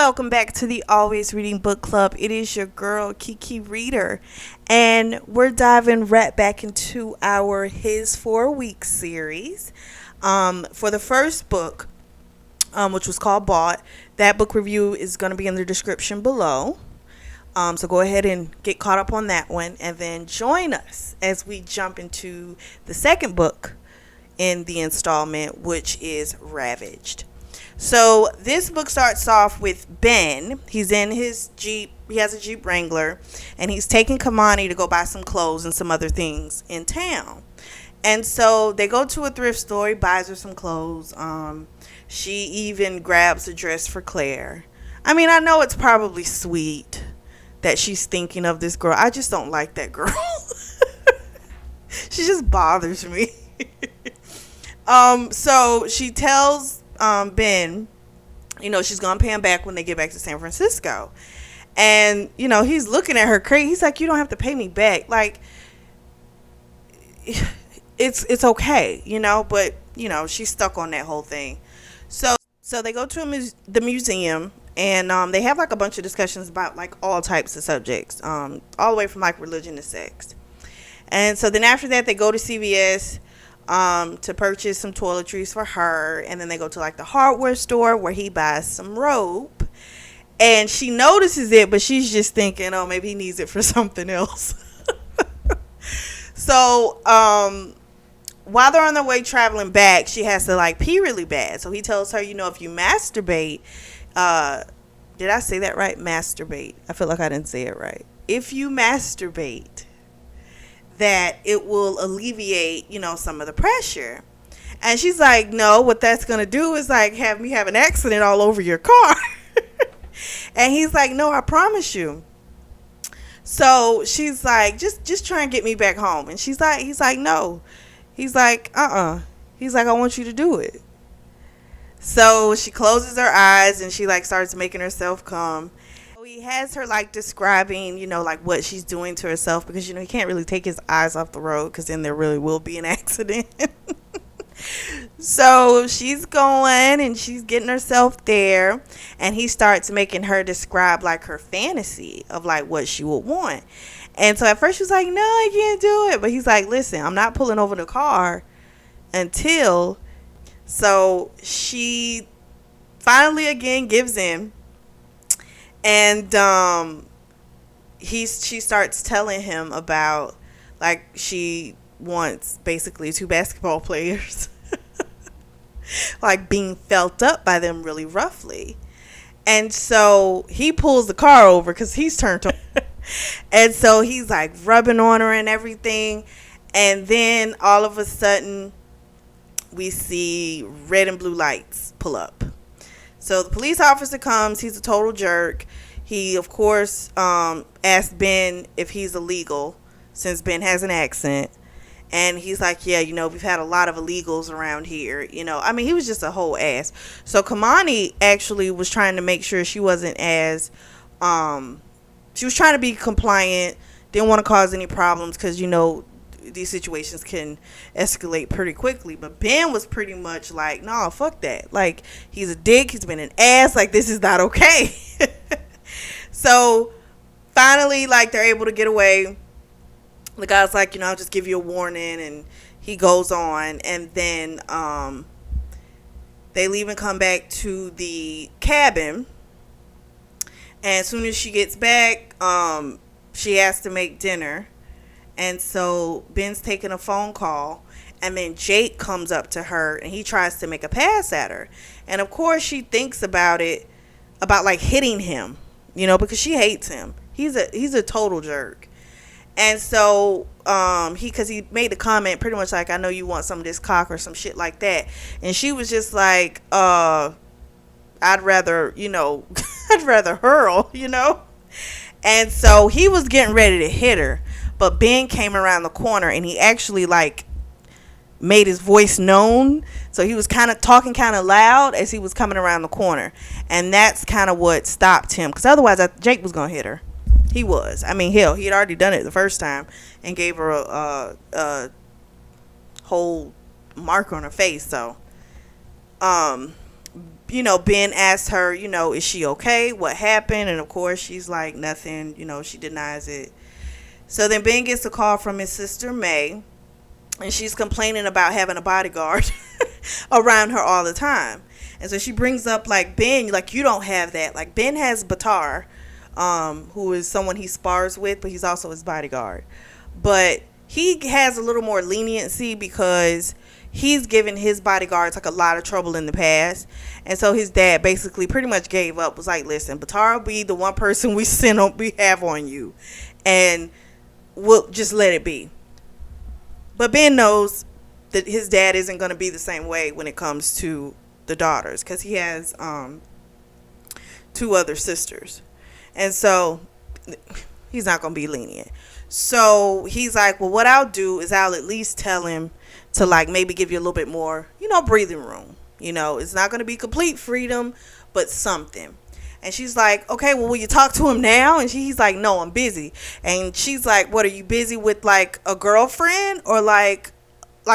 Welcome back to the Always Reading Book Club. It is your girl Kiki Reader, and we're diving right back into our His 4 Weeks series. For the first book, which was called Bought, that book review is going to be in the description below. So go ahead and get caught up on that one, and then join us as we jump into the second book in the installment, which is Ravaged. So this book starts off with Ben. He's in his Jeep. He has a Jeep Wrangler, and he's taking Kamani to go buy some clothes and some other things in town. And so they go to a thrift store. He buys her some clothes. She even grabs a dress for Claire. I mean, I know it's probably sweet that she's thinking of this girl. I just don't like that girl. She just bothers me. So she tells Ben, she's gonna pay him back when they get back to San Francisco. And he's looking at her crazy. He's like, you don't have to pay me back, like it's okay, but she's stuck on that whole thing. So they go to the museum, and they have like a bunch of discussions about like all types of subjects, all the way from like religion to sex. And so then after that, they go to CVS to purchase some toiletries for her, and then they go to like the hardware store where he buys some rope, and she notices it, but she's just thinking, oh, maybe he needs it for something else. So while they're on their way traveling back, she has to like pee really bad. So he tells her, if you masturbate, did I say that right? Masturbate. I feel like I didn't say it right. If you masturbate, that it will alleviate, some of the pressure. And she's like, no, what that's going to do is like have me have an accident all over your car. And he's like, no, I promise you. So she's like, just try and get me back home. And he's like, no. He's like, He's like, I want you to do it. So she closes her eyes and she like starts making herself come. He has her like describing, like what she's doing to herself, because, he can't really take his eyes off the road, because then there really will be an accident. So she's going and she's getting herself there, and he starts making her describe like her fantasy of like what she would want. And so at first she's like, no, I can't do it. But he's like, listen, I'm not pulling over the car until. So she finally again gives in. And she starts telling him about like she wants basically 2 basketball players like being felt up by them really roughly. And so he pulls the car over because he's turned on. And so he's like rubbing on her and everything. And then all of a sudden we see red and blue lights pull up. So the police officer comes. He's a total jerk. He, of course, asked Ben if he's illegal, since Ben has an accent. And he's like, yeah, we've had a lot of illegals around here. I mean, he was just a whole ass. So Kamani actually was trying to make sure she wasn't as, she was trying to be compliant, didn't want to cause any problems, because, these situations can escalate pretty quickly. But Ben was pretty much like, nah, fuck that. Like, he's a dick. He's been an ass. Like, this is not okay. So finally, like, they're able to get away. The guy's like, I'll just give you a warning. And he goes on. And then they leave and come back to the cabin. And as soon as she gets back, she has to make dinner. And so Ben's taking a phone call, and then Jake comes up to her and he tries to make a pass at her. And of course she thinks about like hitting him, because she hates him. He's a total jerk. And so because he made the comment pretty much like, I know you want some of this cock or some shit like that. And she was just like, I'd rather, I'd rather hurl, And so he was getting ready to hit her. But Ben came around the corner and he actually like made his voice known. So he was kind of talking kind of loud as he was coming around the corner. And that's kind of what stopped him. Because otherwise Jake was going to hit her. He was. I mean, hell, he had already done it the first time and gave her a whole mark on her face. So Ben asked her, is she okay? What happened? And of course, she's like, nothing. She denies it. So then Ben gets a call from his sister, May, and she's complaining about having a bodyguard around her all the time. And so she brings up, like, Ben, like, you don't have that. Like, Ben has Batar, who is someone he spars with, but he's also his bodyguard. But he has a little more leniency because he's given his bodyguards like a lot of trouble in the past. And so his dad basically pretty much gave up, was like, listen, Batar will be the one person we have on you, and we'll just let it be. But Ben knows that his dad isn't going to be the same way when it comes to the daughters, because he has 2 other sisters. And so he's not going to be lenient. So he's like, well, what I'll do is I'll at least tell him to, like, maybe give you a little bit more, breathing room. It's not going to be complete freedom, but something. And she's like, okay, well, will you talk to him now? And he's like, no, I'm busy. And she's like, what, are you busy with, like, a girlfriend or like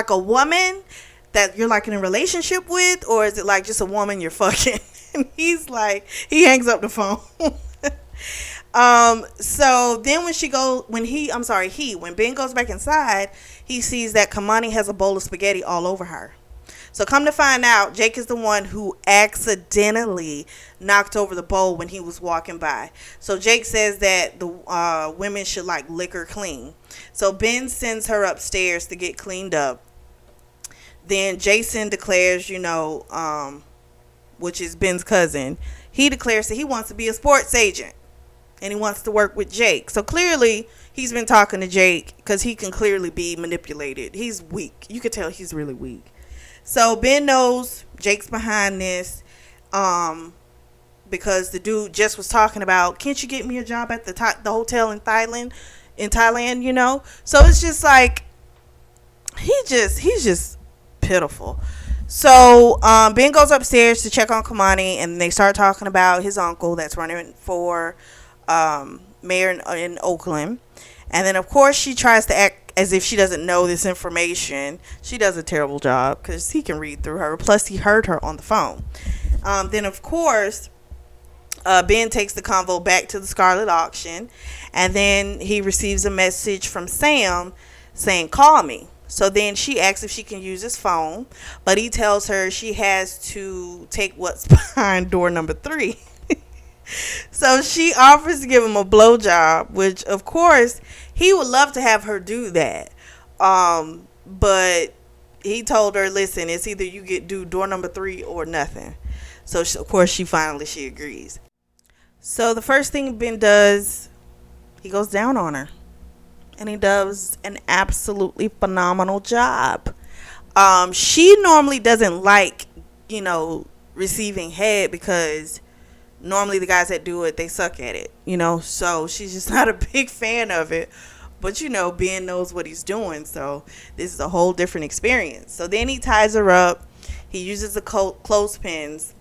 a woman that you're, like, in a relationship with? Or is it like just a woman you're fucking? And he's like, he hangs up the phone. So then when Ben goes back inside, he sees that Kamani has a bowl of spaghetti all over her. So come to find out, Jake is the one who accidentally knocked over the bowl when he was walking by. So Jake says that the women should, like, lick her clean. So Ben sends her upstairs to get cleaned up. Then Jason declares, which is Ben's cousin, he declares that he wants to be a sports agent. And he wants to work with Jake. So clearly, he's been talking to Jake because he can clearly be manipulated. He's weak. You could tell he's really weak. So Ben knows Jake's behind this because the dude just was talking about, can't you get me a job at the hotel in Thailand? So it's just like, he's just pitiful. So Ben goes upstairs to check on Kamani, and they start talking about his uncle that's running for mayor in Oakland. And then, of course, she tries to act as if she doesn't know this information. She does a terrible job because he can read through her. Plus, he heard her on the phone. Then, of course, Ben takes the convo back to the Scarlet auction. And then he receives a message from Sam saying, call me. So then she asks if she can use his phone. But he tells her she has to take what's behind door number 3. So she offers to give him a blowjob, which, of course, he would love to have her do that. But he told her, listen, it's either you do door number 3 or nothing. So, of course, she agrees. So the first thing Ben does, he goes down on her. And he does an absolutely phenomenal job. She normally doesn't like, receiving head because normally the guys that do it, they suck at it, so she's just not a big fan of it. But Ben knows what he's doing, so this is a whole different experience. So then he ties her up. He uses the clothespins.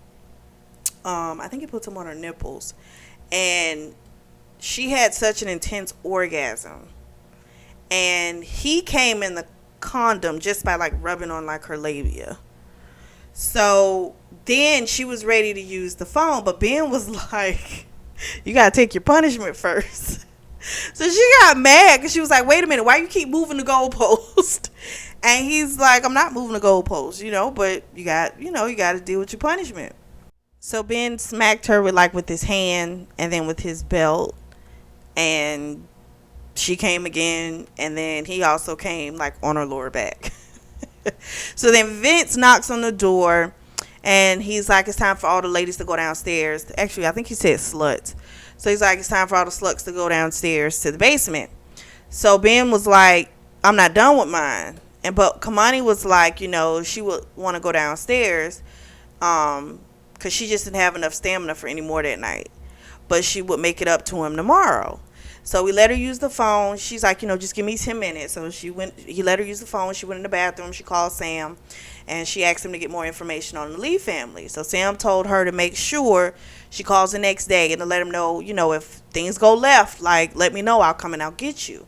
I think he puts them on her nipples, and she had such an intense orgasm, and he came in the condom just by, like, rubbing on, like, her labia. So then she was ready to use the phone, but Ben was like, you gotta take your punishment first. So she got mad because she was like, wait a minute, why you keep moving the goalpost? And he's like, I'm not moving the goalpost, but you got to deal with your punishment. So Ben smacked her with his hand and then with his belt, and she came again, and then he also came, like, on her lower back. So then Vince knocks on the door, and he's like, it's time for all the ladies to go downstairs. Actually, I think he said sluts. So he's like, it's time for all the sluts to go downstairs to the basement. So Ben was like, I'm not done with mine. But Kamani was like, she would want to go downstairs because she just didn't have enough stamina for any more that night. But she would make it up to him tomorrow. So we let her use the phone. She's like, just give me 10 minutes. So he let her use the phone. She went in the bathroom. She called Sam, and she asked him to get more information on the Lee family. So Sam told her to make sure she calls the next day and to let him know, if things go left, like, let me know. I'll come and I'll get you.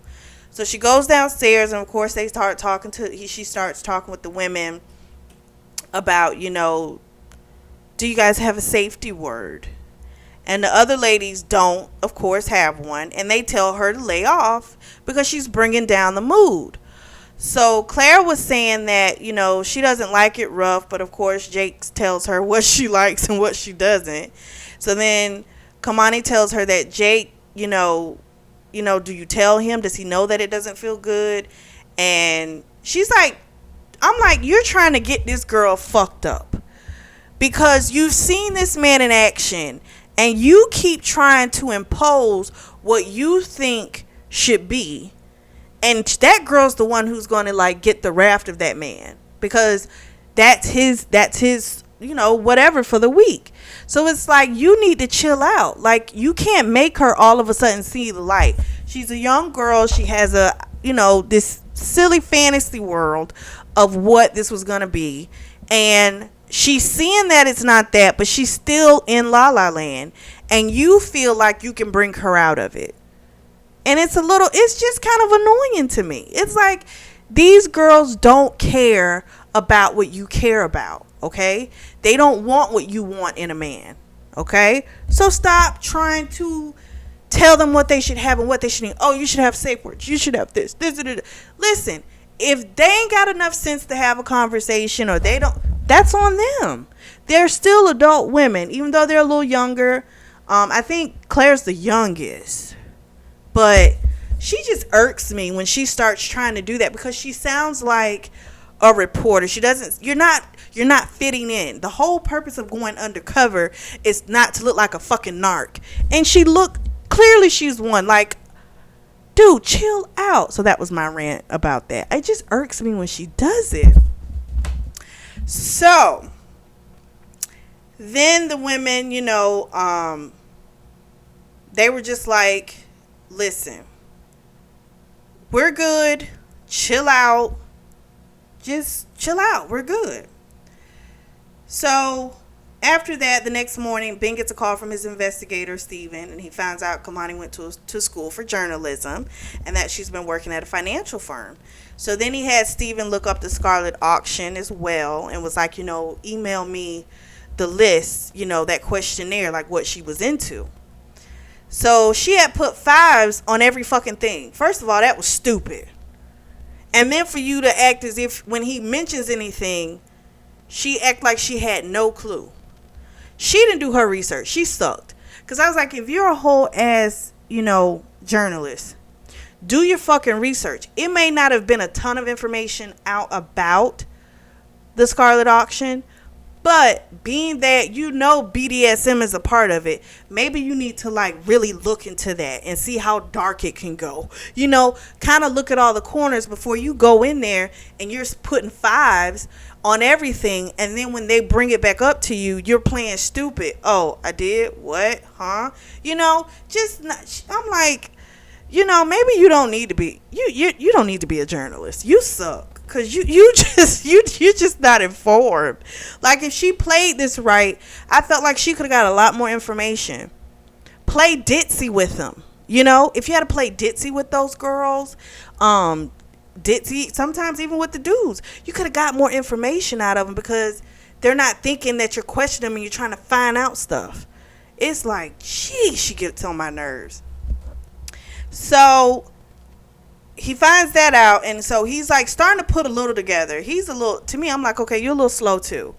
So she goes downstairs, and of course they start talking she starts talking with the women about, do you guys have a safety word? And the other ladies don't, of course, have one. And they tell her to lay off because she's bringing down the mood. So Claire was saying that, she doesn't like it rough. But, of course, Jake tells her what she likes and what she doesn't. So then Kamani tells her that Jake, do you tell him? Does he know that it doesn't feel good? And she's like, I'm like, you're trying to get this girl fucked up. Because you've seen this man in action. And you keep trying to impose what you think should be. And that girl's the one who's going to like get the raft of that man. Because that's his, whatever for the week. So it's like, you need to chill out. Like, you can't make her all of a sudden see the light. She's a young girl. She has this silly fantasy world of what this was going to be. And she's seeing that it's not that, but she's still in La La Land. And you feel like you can bring her out of it. And it's just kind of annoying to me. It's like, these girls don't care about what you care about, okay? They don't want what you want in a man, okay? So stop trying to tell them what they should have and what they should need. Oh, you should have safe words. You should have this. Listen, if they ain't got enough sense to have a conversation, or they don't, that's on them. They're still adult women, even though they're a little younger. I think Claire's the youngest. But she just irks me when she starts trying to do that, because she sounds like a reporter. You're not fitting in. The whole purpose of going undercover is not to look like a fucking narc. And clearly she's one. Like, dude, chill out. So that was my rant about that. It just irks me when she does it. So then the women, they were just like, listen, we're good. Chill out. Just chill out. We're good. So after that, the next morning, Ben gets a call from his investigator, Steven, and he finds out Kamani went to school for journalism and that she's been working at a financial firm. So then he had Steven look up the Scarlet auction as well and was like, email me the list, that questionnaire, like what she was into. So she had put 5s on every fucking thing. First of all, that was stupid. And then for you to act as if when he mentions anything, she act like she had no clue. She didn't do her research. She sucked. Because I was like, if you're a whole ass, journalist, do your fucking research. It may not have been a ton of information out about the Scarlet auction, but being that BDSM is a part of it, maybe you need to like really look into that and see how dark it can go. Kind of look at all the corners before you go in there and you're putting 5s on everything. And then when they bring it back up to you, you're playing stupid. Oh, I did? What? Huh? Just not, I'm like, maybe you don't need to be, you don't need to be a journalist. You suck. Cause you're just not informed. Like, if she played this right, I felt like she could have got a lot more information. Play ditzy with them. If you had to play ditzy with those girls, ditzy, sometimes even with the dudes, you could have got more information out of them, because they're not thinking that you're questioning them and you're trying to find out stuff. It's like, gee, she gets on my nerves. So he finds that out, and so he's like starting to put a little together. To me, I'm like, okay, you're a little slow too.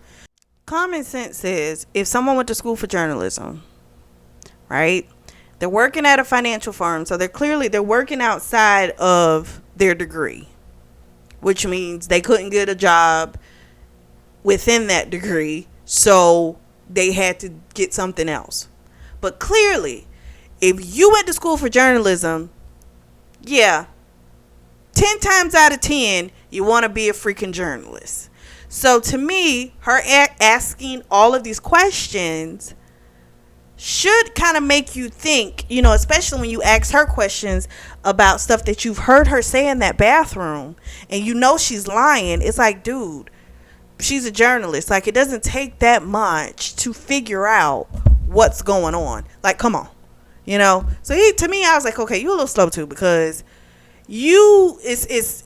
Common sense says if someone went to school for journalism, right? They're working at a financial firm, so they're working outside of their degree, which means they couldn't get a job within that degree, so they had to get something else. But clearly, if you went to school for journalism, yeah, 10 times out of 10, you want to be a freaking journalist. So to me, her asking all of these questions should kind of make you think, especially when you ask her questions about stuff that you've heard her say in that bathroom and she's lying. It's like, dude, she's a journalist. Like, it doesn't take that much to figure out what's going on. Like, come on, So to me, I was like, okay, you're a little slow too, because it's